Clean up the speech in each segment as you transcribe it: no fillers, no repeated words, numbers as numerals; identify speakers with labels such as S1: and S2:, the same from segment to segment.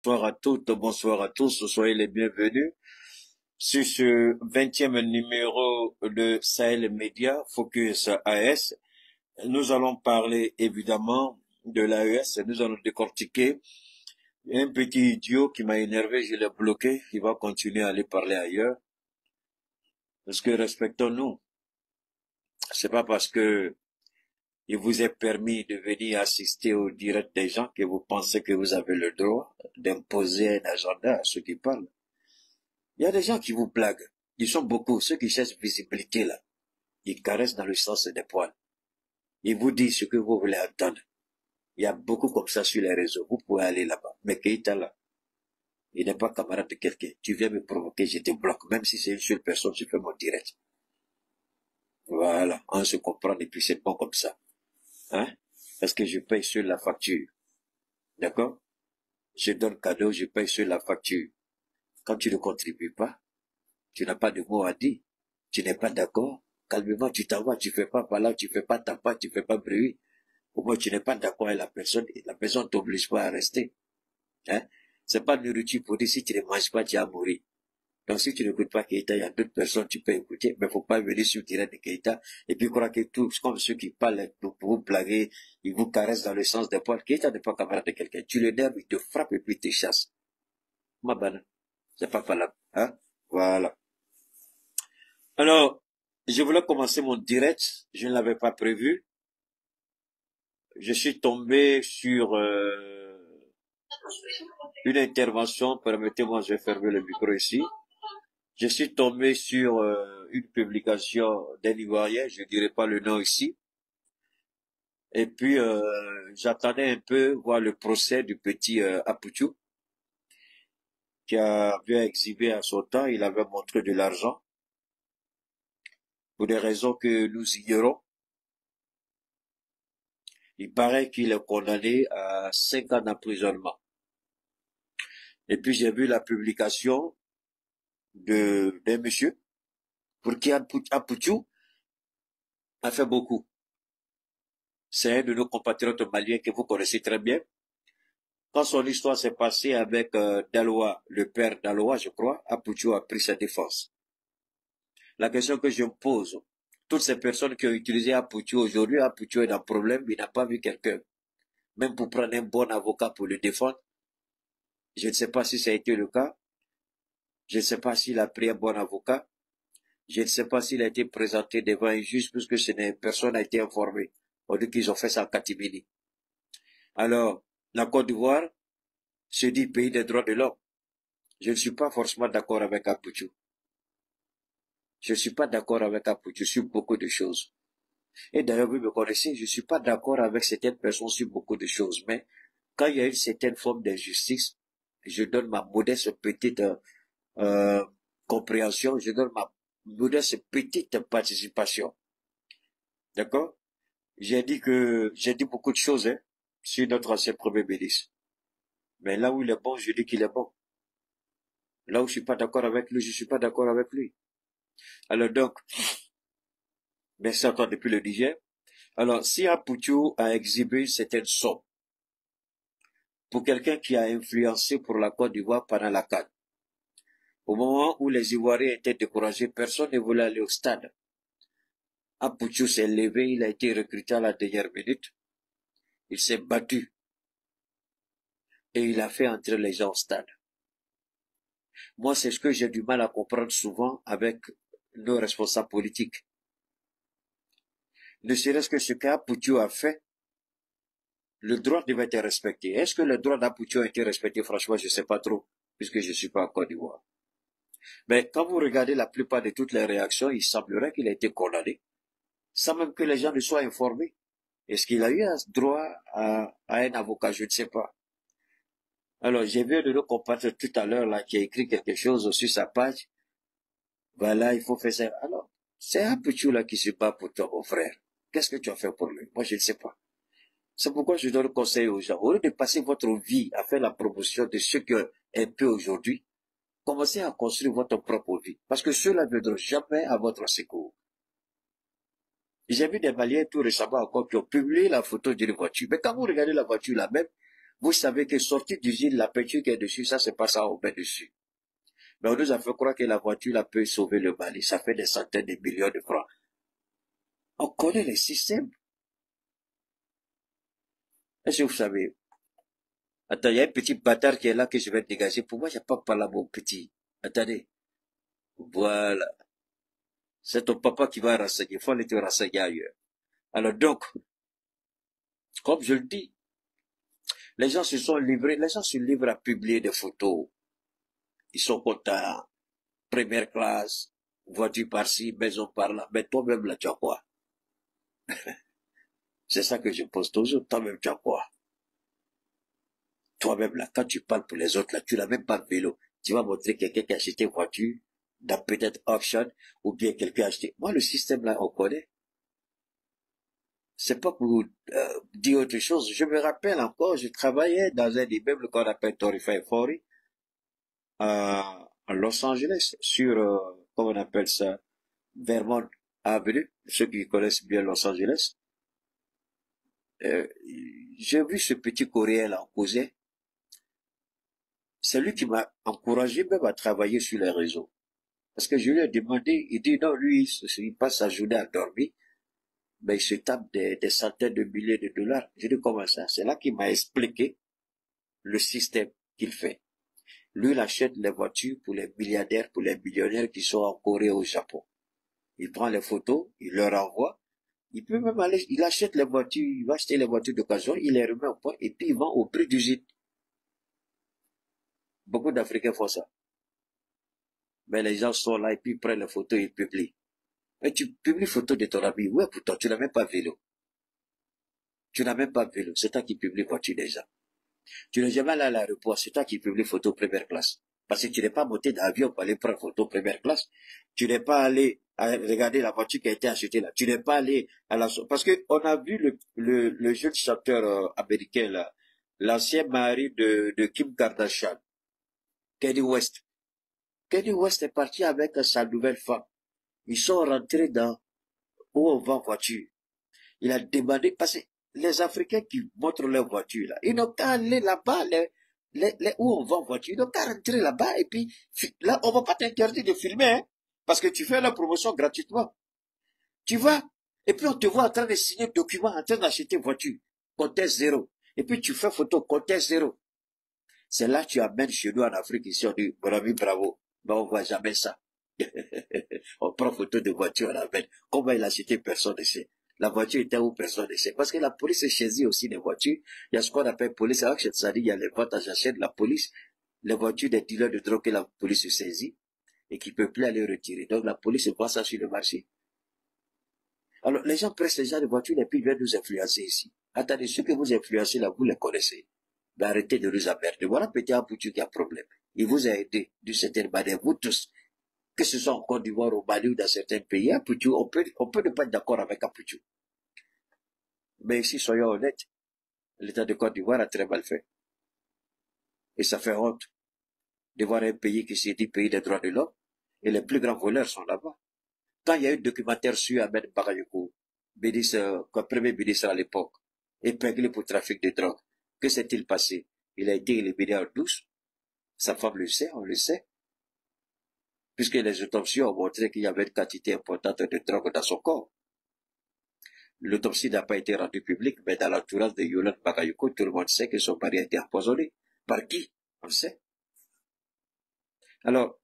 S1: bonsoir à toutes, bonsoir à tous, soyez les bienvenus sur ce 20e numéro de Sahel Media Focus AS. Nous allons parler évidemment de l'AES, nous allons décortiquer un petit idiot qui m'a énervé, je l'ai bloqué, il va continuer à aller parler ailleurs. Parce que respectons-nous. C'est pas parce que il vous est permis de venir assister au direct des gens que vous pensez que vous avez le droit d'imposer un agenda à ceux qui parlent. Il y a des gens qui vous blaguent. Ils sont beaucoup. Ceux qui cherchent visibilité là, ils caressent dans le sens des poils. Ils vous disent ce que vous voulez entendre. Il y a beaucoup comme ça sur les réseaux. Vous pouvez aller là-bas. Mais Keïta là, il n'est pas camarade de quelqu'un. Tu viens me provoquer, je te bloque. Même si c'est une seule personne, tu fais mon direct. Voilà. On se comprend et puis c'est pas comme ça. Hein? Parce que je paye sur la facture. D'accord? Je donne cadeau, je paye sur la facture. Quand tu ne contribues pas, tu n'as pas de mots à dire. Tu n'es pas d'accord. Calmement, tu t'envoies, tu fais pas par là, tu fais pas tapas, tu fais pas bruit. Au moins, tu n'es pas d'accord avec la personne et la personne t'oblige pas à rester. Hein? C'est pas nourriture pour dire si tu ne manges pas, tu vas mourir. Donc, si tu n'écoutes pas Keïta, il y a d'autres personnes, tu peux écouter, mais faut pas venir sur le direct de Keïta et puis croire que tous, comme ceux qui parlent pour vous blaguer, ils vous caressent dans le sens des poils. Keïta n'est pas camarade de quelqu'un. Tu l'énerves, il te frappe et puis il te chasse. Ma banane. C'est pas valable. Hein? Voilà. Alors, je voulais commencer mon direct. Je ne l'avais pas prévu. Je suis tombé sur une intervention. Permettez-moi, je vais fermer le micro ici. Je suis tombé sur une publication d'un Ivoirien, je ne dirai pas le nom ici. Et puis, j'attendais un peu voir le procès du petit Apoutou, qui avait exhibé à son temps, il avait montré de l'argent, pour des raisons que nous ignorons. Il paraît qu'il est condamné à 5 ans d'emprisonnement. Et puis, j'ai vu la publication d'un monsieur, pour qui Apoutou a fait beaucoup. C'est un de nos compatriotes maliens que vous connaissez très bien. Quand son histoire s'est passée avec Daloa, le père Daloa, je crois, Apoutou a pris sa défense. La question que je me pose, toutes ces personnes qui ont utilisé Apoutou aujourd'hui, Apoutou est dans le problème, il n'a pas vu quelqu'un. Même pour prendre un bon avocat pour le défendre, je ne sais pas si ça a été le cas. Je ne sais pas s'il a pris un bon avocat. Je ne sais pas s'il a été présenté devant un juge, puisque personne n'a été informé. On dit qu'ils ont fait ça en catimini. Alors, la Côte d'Ivoire se dit pays des droits de l'homme. Je ne suis pas forcément d'accord avec Apoutou. Je ne suis pas d'accord avec Apoutou sur beaucoup de choses. Et d'ailleurs, vous me connaissez, je ne suis pas d'accord avec certaines personnes sur beaucoup de choses. Mais quand il y a une certaine forme d'injustice, je donne ma modeste petite compréhension, je donne ma modeste petite participation. D'accord? J'ai dit beaucoup de choses sur notre ancien premier ministre. Mais là où il est bon, je dis qu'il est bon. Là où je suis pas d'accord avec lui, je suis pas d'accord avec lui. Alors donc, merci encore depuis le Niger. Alors, si Apoutou a exhibé une certaine somme pour quelqu'un qui a influencé pour la Côte d'Ivoire pendant la CAN, au moment où les Ivoiriens étaient découragés, personne ne voulait aller au stade. Apoutou s'est levé, il a été recruté à la dernière minute. Il s'est battu. Et il a fait entrer les gens au stade. Moi, c'est ce que j'ai du mal à comprendre souvent avec nos responsables politiques. Ne serait-ce que ce qu'Apoutou a fait, le droit devait être respecté. Est-ce que le droit d'Apoutou a été respecté? Franchement, je ne sais pas trop, puisque je ne suis pas en Côte d'Ivoire. Mais quand vous regardez la plupart de toutes les réactions, il semblerait qu'il a été condamné, sans même que les gens ne soient informés. Est-ce qu'il a eu un droit à un avocat? Je ne sais pas. Alors, j'ai vu un de nos compatriotes tout à l'heure là qui a écrit quelque chose sur sa page. Voilà, il faut faire ça. Alors, c'est Apoutou là qui se bat pour toi, mon frère. Qu'est-ce que tu as fait pour lui? Moi, je ne sais pas. C'est pourquoi je donne conseil aux gens. Au lieu de passer votre vie à faire la promotion de ce qu'un peu aujourd'hui, commencez à construire votre propre vie. Parce que ceux-là ne viendront jamais à votre secours. J'ai vu des Maliens tout récemment encore qui ont publié la photo d'une voiture. Mais quand vous regardez la voiture là même, Vous savez que sortie d'usine, la peinture qui est dessus, ça, c'est pas ça, on met dessus. Mais on nous a fait croire que la voiture, là, peut sauver le Mali. Ça fait des centaines de millions de francs. On connaît les systèmes. Est-ce que vous savez? Attends, il y a un petit bâtard qui est là que je vais dégager. Pour moi, il n'y a pas par là, mon petit. Attendez. Voilà. C'est ton papa qui va renseigner. Il faut aller te renseigner ailleurs. Alors donc, comme je le dis, les gens se sont livrés, les gens se livrent à publier des photos. Ils sont contents. Première classe, voiture par-ci, maison par-là. Mais toi-même, là, tu as quoi? C'est ça que je pose toujours. Toi-même, tu as quoi? Toi-même, là, quand tu parles pour les autres, là, tu n'as même pas de vélo. Tu vas montrer quelqu'un qui a acheté une voiture, dans peut-être auction, ou bien quelqu'un a acheté. Moi, le système, là, on connaît. C'est pas pour dire autre chose. Je me rappelle encore, je travaillais dans un immeuble qu'on appelle Torify Fori, à Los Angeles, sur, comment on appelle ça, Vermont Avenue, ceux qui connaissent bien Los Angeles. Euh, j'ai vu ce petit Coréen là en causer. C'est lui qui m'a encouragé même à travailler sur les réseaux. Parce que je lui ai demandé, il dit non, lui, il passe sa journée à dormir, mais il se tape des centaines de milliers de dollars. J'ai dit comment ça? C'est là qu'il m'a expliqué le système qu'il fait. Lui, il achète les voitures pour les milliardaires, pour les millionnaires qui sont en Corée et au Japon. Il prend les photos, il leur envoie. Il peut même aller, il achète les voitures, il va acheter les voitures d'occasion, il les remet au point et puis il vend au prix d'usine. Beaucoup d'Africains font ça. Mais les gens sont là et puis ils prennent les photos et ils publient. Mais tu publies photos de ton ami. Ouais, pourtant, tu n'as même pas vélo. Tu n'as même pas vélo. C'est toi qui publies voiture déjà. Tu n'es jamais allé à l'aéroport. C'est toi qui publies photo première classe. Parce que tu n'es pas monté d'avion pour aller prendre photo première classe. Tu n'es pas allé regarder la voiture qui a été achetée là. Tu n'es pas allé à la... Parce que on a vu le jeune chanteur américain là, l'ancien mari de Kim Kardashian, Kanye West. Kanye West est parti avec sa nouvelle femme. Ils sont rentrés dans où on vend voiture. Il a demandé, parce que les Africains qui montrent leur voiture là, ils n'ont qu'à aller là-bas, où on vend voiture, ils n'ont qu'à rentrer là-bas et puis là, on va pas t'interdire de filmer, hein, parce que tu fais la promotion gratuitement. Tu vois, et puis on te voit en train de signer document, en train d'acheter voiture, compteur zéro. Et puis tu fais photo, compteur zéro. C'est là que tu amènes chez nous en Afrique, ici on dit, mon ami, bravo. Mais on voit jamais ça. On prend photo de voiture, on l'amène. Comment il a acheté, personne ne sait. La voiture était où, personne ne sait. Parce que la police saisit aussi des voitures. Il y a ce qu'on appelle police. Alors que ça dit, il y a les ventes à jachère de la police. Les voitures des dealers de drogue que la police saisit et qui ne peut plus aller retirer. Donc la police voit ça sur le marché. Alors les gens pressent les gens de voitures et puis ils viennent nous influencer ici. Attendez, ceux que vous influencez là, vous les connaissez. Mais arrêtez de nous emmerder. Voilà petit Apoutu qui a problème. Il vous a aidé d'une certaine manière, vous tous. Que ce soit en Côte d'Ivoire, au Mali ou dans certains pays, Apoutu, on peut ne pas être d'accord avec Apoutu. Mais ici, soyons honnêtes, l'État de Côte d'Ivoire a très mal fait. Et ça fait honte de voir un pays qui s'est dit pays des droits de l'homme, et les plus grands voleurs sont là-bas. Quand il y a eu un documentaire sur Ahmed Bakayoko, comme premier ministre à l'époque, épinglé pour trafic de drogue, que s'est-il passé? Il a été éliminé en douce. Sa femme le sait, on le sait. Puisque les autopsies ont montré qu'il y avait une quantité importante de drogue dans son corps. L'autopsie n'a pas été rendue publique, mais dans l'entourage de Yolande Bakayoko, tout le monde sait que son mari a été empoisonné. Par qui? On le sait. Alors,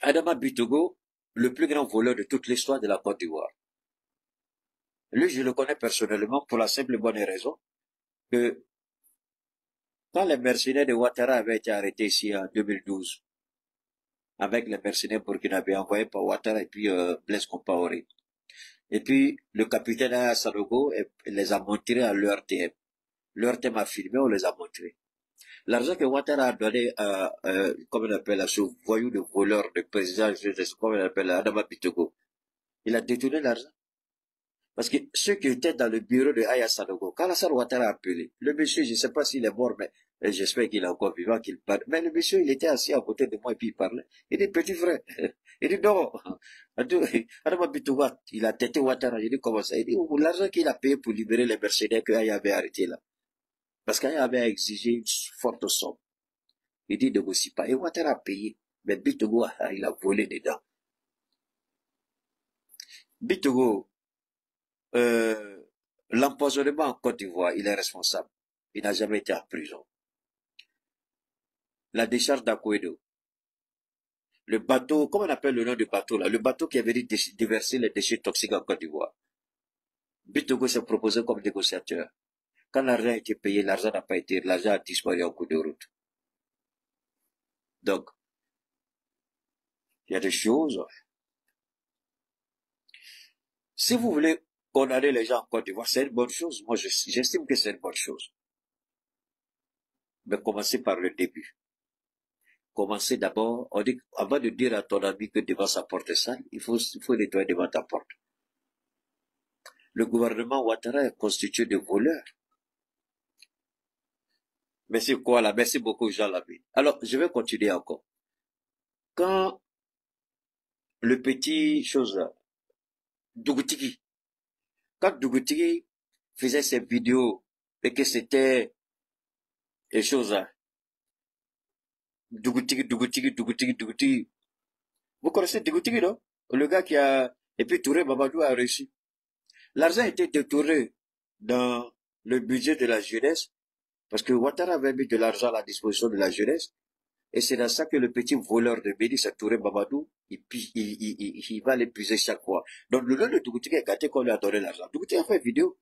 S1: Adama Bitogo, le plus grand voleur de toute l'histoire de la Côte d'Ivoire. Lui, je le connais personnellement pour la simple et bonne raison que quand les mercenaires de Ouattara avaient été arrêtés ici en 2012, avec les mercenaires burkinabés envoyés par Ouattara et puis Blaise Compaoré, et puis le capitaine Sanogo les a montrés à l'ERTM. L'ERTM a filmé, on les a montrés. L'argent que Ouattara a donné comme on appelle, à ce voyou de voleur de président, comme on appelle, Adama Bitogo, il a détourné l'argent. Parce que ceux qui étaient dans le bureau de Aya Sanogo, quand Alassane Ouattara a appelé, le monsieur, je ne sais pas s'il est mort, mais j'espère qu'il est encore vivant, qu'il parle. Mais le monsieur, il était assis à côté de moi et puis il parlait. Il dit, petit frère, il dit, non, Adama Bitouga, il a têté Ouattara. Il dit, comment ça? Il dit, l'argent qu'il a payé pour libérer les mercenaires que Aya avait arrêté là. Parce qu'il avait exigé une forte somme. Il dit négocie pas. Et Ouattara a payé. Mais Bitogo, il a volé dedans. Bitogo, l'empoisonnement en Côte d'Ivoire, il est responsable. Il n'a jamais été en prison. La décharge d'Akouedo. Le bateau, comment on appelle le nom du bateau là? Le bateau qui avait dit déverser les déchets toxiques en Côte d'Ivoire. Bitogo s'est proposé comme négociateur. Quand l'argent a été payé, l'argent n'a pas été, l'argent a disparu en cours de route. Donc, il y a des choses. Si vous voulez condamner les gens en Côte d'Ivoire, c'est une bonne chose. Moi, j'estime que c'est une bonne chose. Mais commencez par le début. Commencez d'abord, on dit, avant de dire à ton ami que devant sa porte est sale, il faut nettoyer devant ta porte. Le gouvernement Ouattara est constitué de voleurs. Merci quoi là, merci beaucoup Jean Labi. Alors, je vais continuer encore. Quand le petit chose là, Dougutigi, quand Dougutigi faisait ses vidéos et que c'était des choses là, Dougutigi. Vous connaissez Dougutigi, non? Le gars qui a, et puis Touré Mamadou a réussi. L'argent a été détourné dans le budget de la jeunesse, parce que Ouattara avait mis de l'argent à la disposition de la jeunesse, et c'est dans ça que le petit voleur de Béni, c'est Touré Mamadou, il va l'épuiser chaque fois. Donc le nom de Dougutigi est gâté qu'on lui a donné l'argent. Dougutigi a fait une vidéo.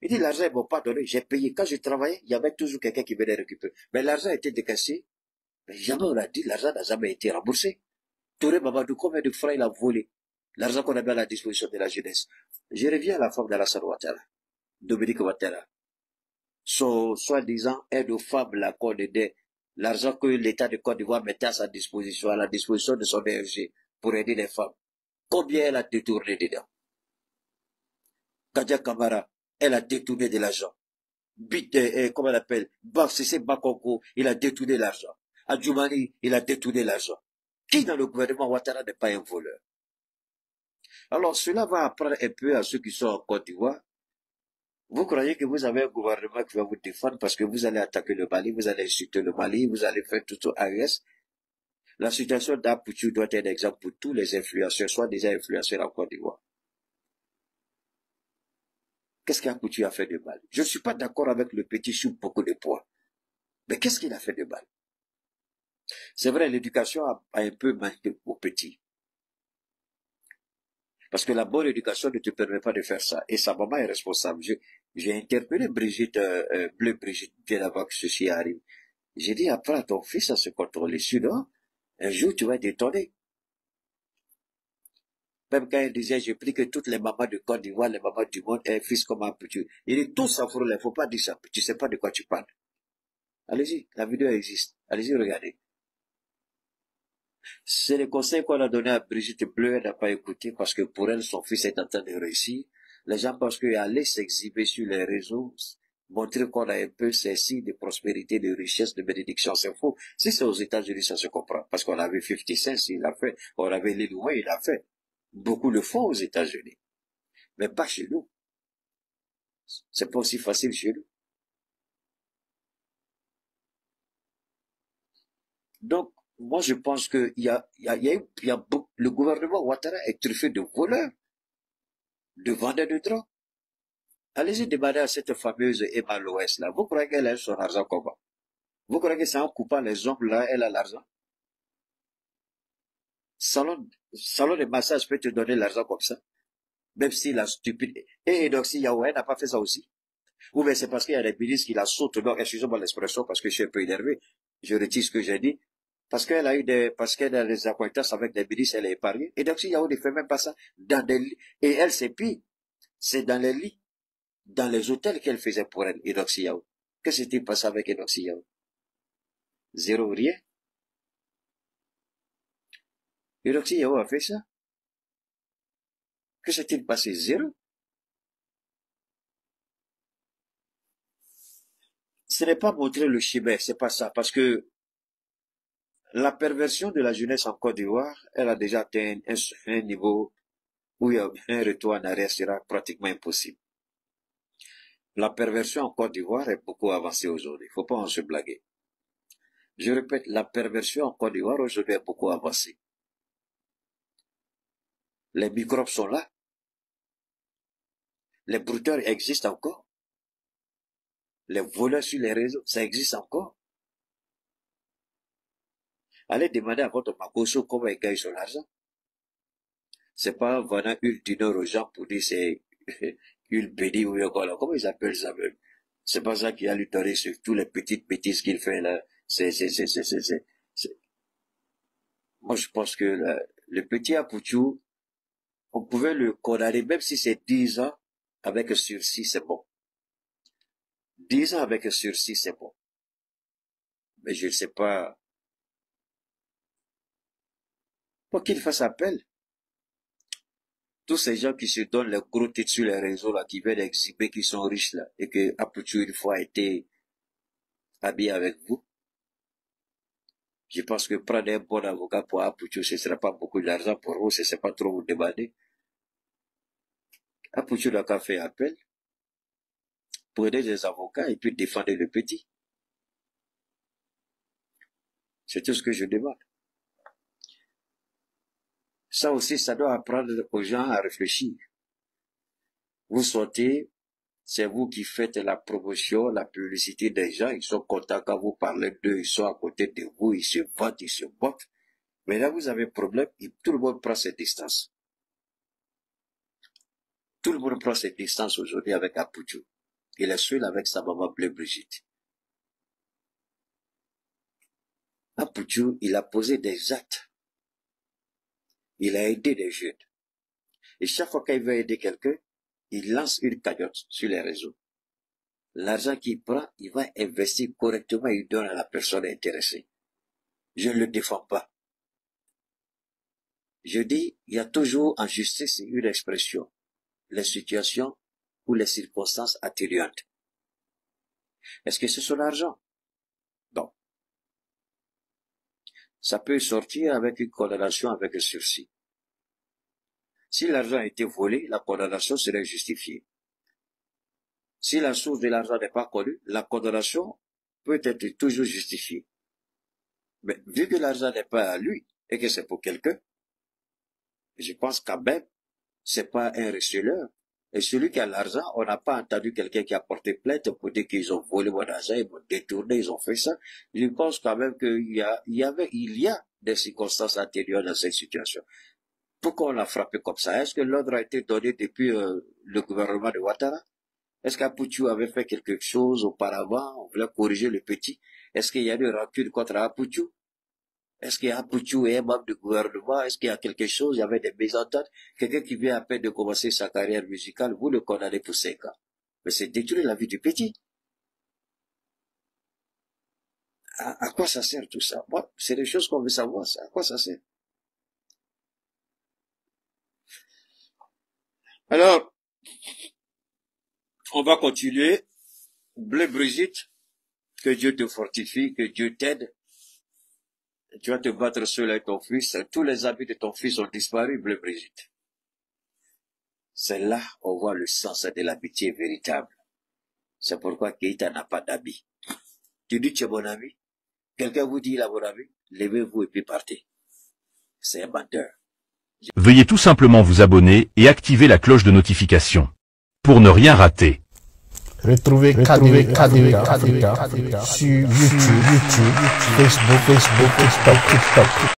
S1: Il dit l'argent ils m'ont pas donné, j'ai payé. Quand je travaillais, il y avait toujours quelqu'un qui venait récupérer. Mais l'argent a été décaissé, mais jamais on a dit l'argent n'a jamais été remboursé. Touré Mamadou, combien de francs il a volé? L'argent qu'on avait à la disposition de la jeunesse. Je reviens à la forme d'Alassane Ouattara, Dominique Ouattara. Son soi-disant aide aux femmes là qu'on aidait, l'argent que l'État de Côte d'Ivoire mettait à sa disposition, à la disposition de son DRG pour aider les femmes. Combien elle a détourné dedans? Kadia Kamara, elle a détourné de l'argent. Comment elle appelle? Cissé Bakoko, il a détourné l'argent. Adjoumani, il a détourné l'argent. Qui dans le gouvernement Ouattara n'est pas un voleur? Alors cela va apprendre un peu à ceux qui sont en Côte d'Ivoire. Vous croyez que vous avez un gouvernement qui va vous défendre parce que vous allez attaquer le Mali, vous allez insulter le Mali, vous allez faire tout au AES. La situation d'Apoutou doit être un exemple pour tous les influenceurs, soit déjà influenceurs en Côte d'Ivoire. Qu'est-ce qu'Apoutou a fait de mal? Je ne suis pas d'accord avec le petit chou beaucoup de poids. Mais qu'est-ce qu'il a fait de mal? C'est vrai, l'éducation a un peu manqué aux petits. Parce que la bonne éducation ne te permet pas de faire ça. Et sa maman est responsable. J'ai interpellé Brigitte, Bleu Brigitte, bien avant que ceci arrive. J'ai dit, apprends à ton fils à se contrôler. Sinon, un jour, tu vas être étonné. Même quand elle disait, j'ai pris que toutes les mamans de Côte d'Ivoire, les mamans du monde, un fils comme un petit. Il est tout ça pour il faut pas dire ça. Tu sais pas de quoi tu parles. Allez-y, la vidéo existe. Allez-y, regardez. C'est le conseil qu'on a donné à Brigitte Bleu, elle n'a pas écouté parce que pour elle, son fils est en train de réussir. Les gens pensent qu'aller s'exhiber sur les réseaux, montrer qu'on a un peu ces signes de prospérité, de richesse, de bénédiction, c'est faux. Si c'est aux États-Unis, ça se comprend. Parce qu'on avait 50 Cent, il l'a fait. On avait Lil Wayne, il l'a fait. Beaucoup le font aux États-Unis. Mais pas chez nous. C'est pas aussi facile chez nous. Donc, moi, je pense que le gouvernement Ouattara est truffé de voleurs, de vendeurs de drogue. Allez-y demander à cette fameuse Emma Loès là. Vous croyez qu'elle a son argent comment? Vous croyez que c'est en coupant les ongles là, elle a l'argent? Salon de massage peut te donner l'argent comme ça. Même si la stupide. Et donc si Yahweh n'a pas fait ça aussi. Ou bien c'est parce qu'il y a des ministres qui la sautent. Donc, excusez-moi l'expression parce que je suis un peu énervé. Je retire ce que j'ai dit. Parce qu'elle a eu parce qu'elle a des acquaintances avec des ministres, elle est épargnée. Et donc si Yahweh ne fait même pas ça dans des lits. Et elle, c'est pire. C'est dans les lits, dans les hôtels qu'elle faisait pour elle, Enoxi Yahweh. Qu'est-ce qui s'est passé avec Enoxi Yahweh? Zéro, rien. Enoxi Yahweh a fait ça. Que s'est-il passé? Zéro. Ce n'est pas montrer le chimère, c'est pas ça. Parce que la perversion de la jeunesse en Côte d'Ivoire, elle a déjà atteint un niveau où un retour en arrière sera pratiquement impossible. La perversion en Côte d'Ivoire est beaucoup avancée aujourd'hui. Il ne faut pas en se blaguer. Je répète, la perversion en Côte d'Ivoire aujourd'hui est beaucoup avancée. Les microbes sont là. Les brouteurs existent encore. Les voleurs sur les réseaux, ça existe encore. Allez demander à votre Makoso comment il gagne son argent. C'est pas en vendant une dîner aux gens pour dire c'est une bénie ou encore là. Comment ils appellent ça même? C'est pas ça qu'il a lui donné sur tous les petites bêtises qu'il fait là. Moi, je pense que le petit Apouchou, on pouvait le condamner, même si c'est 10 ans avec sursis, c'est bon. 10 ans avec sursis, c'est bon. Mais je ne sais pas. Pour qu'il fasse appel. Tous ces gens qui se donnent les gros titres sur les réseaux là, qui viennent exhiber, qui sont riches là, et que Apouchou une fois été habillé avec vous. Je pense que prendre un bon avocat pour Apouchou, ce ne sera pas beaucoup d'argent pour vous, ce n'est pas trop vous demander. Apouchou n'a qu'à faire appel. Prenez des avocats et puis défendez le petit. C'est tout ce que je demande. Ça aussi, ça doit apprendre aux gens à réfléchir. Vous sortez, c'est vous qui faites la promotion, la publicité des gens, ils sont contents quand vous parlez d'eux, ils sont à côté de vous, ils se vantent, ils se bottent. Mais là, vous avez un problème, et tout le monde prend ses distances. Tout le monde prend ses distances aujourd'hui avec Apouchou. Il est seul avec sa maman Bleu Brigitte. Apouchou, il a posé des actes. Il a aidé des jeunes. Et chaque fois qu'il veut aider quelqu'un, il lance une cagnotte sur les réseaux. L'argent qu'il prend, il va investir correctement et il donne à la personne intéressée. Je ne le défends pas. Je dis, il y a toujours en justice une expression. Les situations ou les circonstances atténuantes. Est-ce que c'est son argent? Non. Ça peut sortir avec une condamnation avec un sursis. Si l'argent a été volé, la condamnation serait justifiée. Si la source de l'argent n'est pas connue, la condamnation peut être toujours justifiée. Mais vu que l'argent n'est pas à lui et que c'est pour quelqu'un, je pense quand même, c'est pas un receleur. Et celui qui a l'argent, on n'a pas entendu quelqu'un qui a porté plainte pour dire qu'ils ont volé mon argent, ils m'ont détourné, ils ont fait ça. Je pense quand même qu'il y a des circonstances atténuantes dans cette situation. Pourquoi on l'a frappé comme ça? Est-ce que l'ordre a été donné depuis le gouvernement de Ouattara? Est-ce qu'Apouchou avait fait quelque chose auparavant? On voulait corriger le petit. Est-ce qu'il y a une rancune contre Apouchou? Est-ce qu'Apouchou est un membre du gouvernement? Est-ce qu'il y a quelque chose? Il y avait des mésententes. Quelqu'un qui vient à peine de commencer sa carrière musicale, vous le condamnez pour 5 ans. Mais c'est détruire la vie du petit. À quoi ça sert tout ça? Moi, c'est des choses qu'on veut savoir, ça. À quoi ça sert? Alors, on va continuer. Bleu Brigitte, que Dieu te fortifie, que Dieu t'aide. Tu vas te battre seul avec ton fils. Tous les habits de ton fils ont disparu, Bleu Brigitte. C'est là on voit le sens de l'amitié véritable. C'est pourquoi Keïta n'a pas d'habit. Tu dis tu es mon ami. Quelqu'un vous dit il a mon ami. Levez-vous et puis partez. C'est un menteur.
S2: Veuillez tout simplement vous abonner et activer la cloche de notification pour ne rien rater.
S3: Retrouvez KDV Africa sur YouTube, Facebook, TikTok.